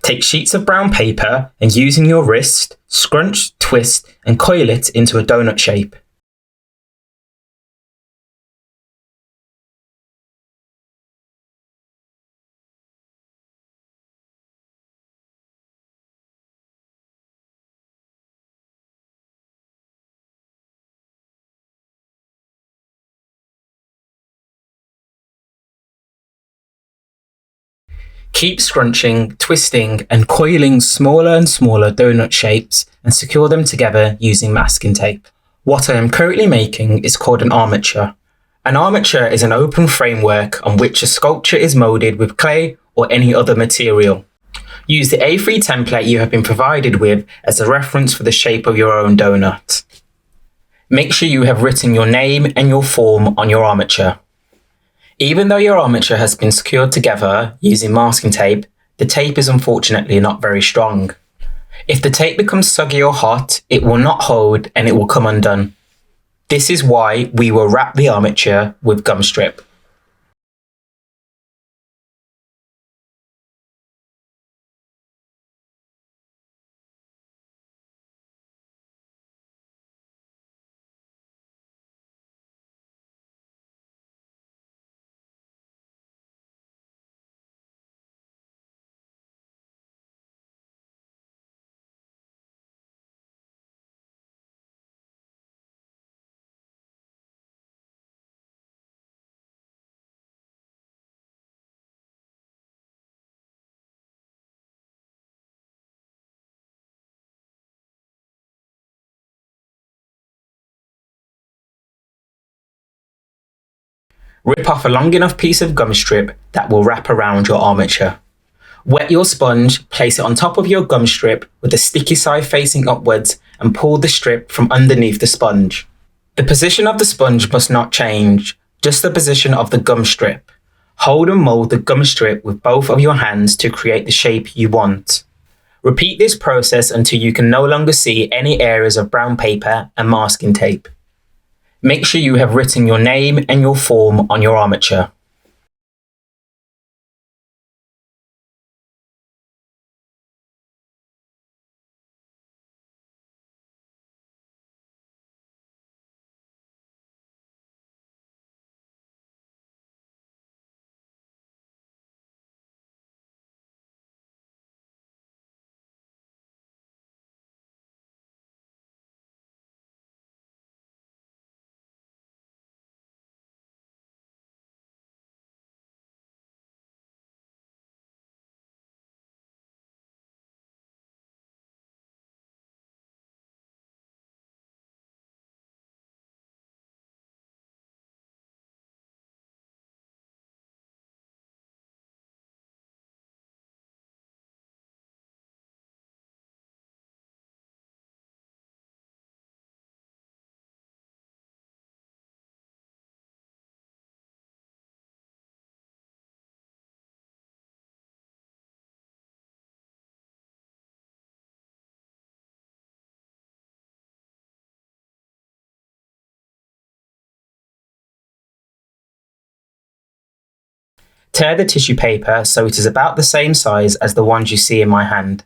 Take sheets of brown paper and using your wrist, scrunch, twist and coil it into a donut shape. Keep scrunching, twisting and coiling smaller and smaller donut shapes and secure them together using masking tape. What I am currently making is called an armature. An armature is an open framework on which a sculpture is moulded with clay or any other material. Use the A3 template you have been provided with as a reference for the shape of your own donut. Make sure you have written your name and your form on your armature. Even though your armature has been secured together using masking tape, the tape is unfortunately not very strong. If the tape becomes soggy or hot, it will not hold and it will come undone. This is why we will wrap the armature with gum strip. Rip off a long enough piece of gum strip that will wrap around your armature. Wet your sponge, place it on top of your gum strip with the sticky side facing upwards and pull the strip from underneath the sponge. The position of the sponge must not change, just the position of the gum strip. Hold and mould the gum strip with both of your hands to create the shape you want. Repeat this process until you can no longer see any areas of brown paper and masking tape. Make sure you have written your name and your form on your armature. Tear the tissue paper so it is about the same size as the ones you see in my hand.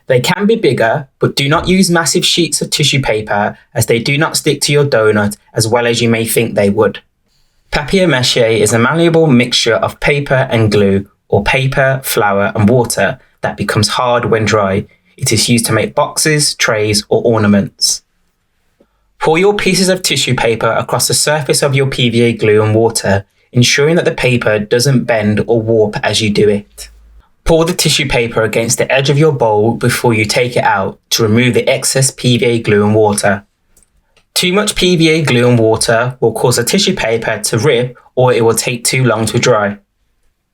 They can be bigger, but do not use massive sheets of tissue paper as they do not stick to your donut as well as you may think they would. Papier Mache is a malleable mixture of paper and glue, or paper, flour and water that becomes hard when dry. It is used to make boxes, trays or ornaments. Pour your pieces of tissue paper across the surface of your PVA glue and water, ensuring that the paper doesn't bend or warp as you do it. Pour the tissue paper against the edge of your bowl before you take it out to remove the excess PVA glue and water. Too much PVA glue and water will cause the tissue paper to rip or it will take too long to dry.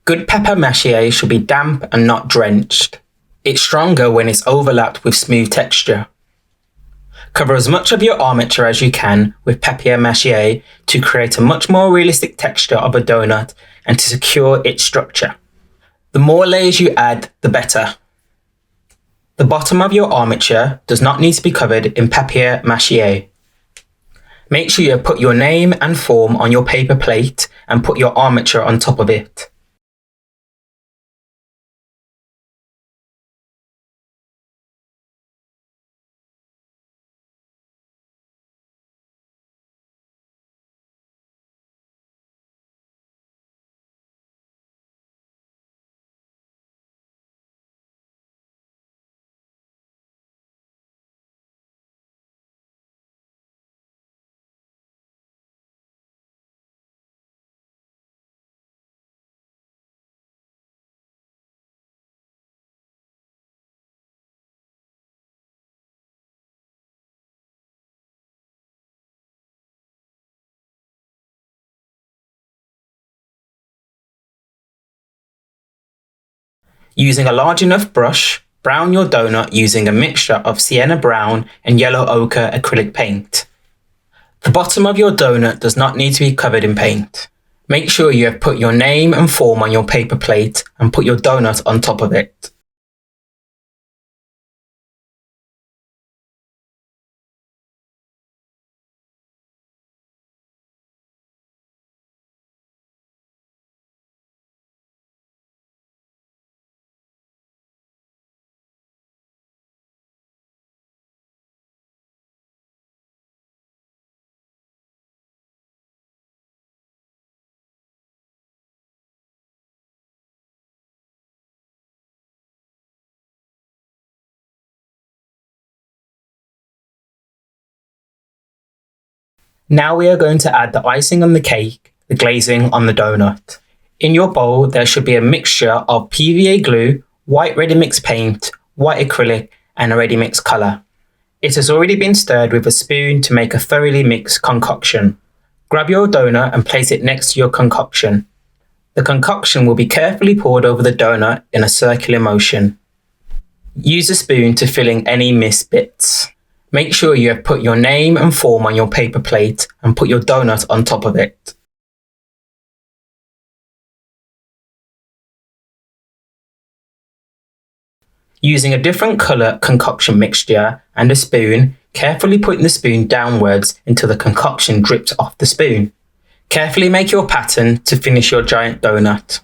Good papier mâché should be damp and not drenched. It's stronger when it's overlapped with smooth texture. Cover as much of your armature as you can with papier mâché to create a much more realistic texture of a donut and to secure its structure. The more layers you add, the better. The bottom of your armature does not need to be covered in papier mâché. Make sure you have put your name and form on your paper plate and put your armature on top of it. Using a large enough brush, brown your donut using a mixture of sienna brown and yellow ochre acrylic paint. The bottom of your donut does not need to be covered in paint. Make sure you have put your name and form on your paper plate and put your donut on top of it. Now we are going to add the icing on the cake, the glazing on the donut. In your bowl, there should be a mixture of PVA glue, white ready-mix paint, white acrylic, and a ready-mix colour. It has already been stirred with a spoon to make a thoroughly mixed concoction. Grab your donut and place it next to your concoction. The concoction will be carefully poured over the donut in a circular motion. Use a spoon to fill in any missed bits. Make sure you have put your name and form on your paper plate and put your donut on top of it. Using a different colour concoction mixture and a spoon, carefully putting the spoon downwards until the concoction drips off the spoon. Carefully make your pattern to finish your giant donut.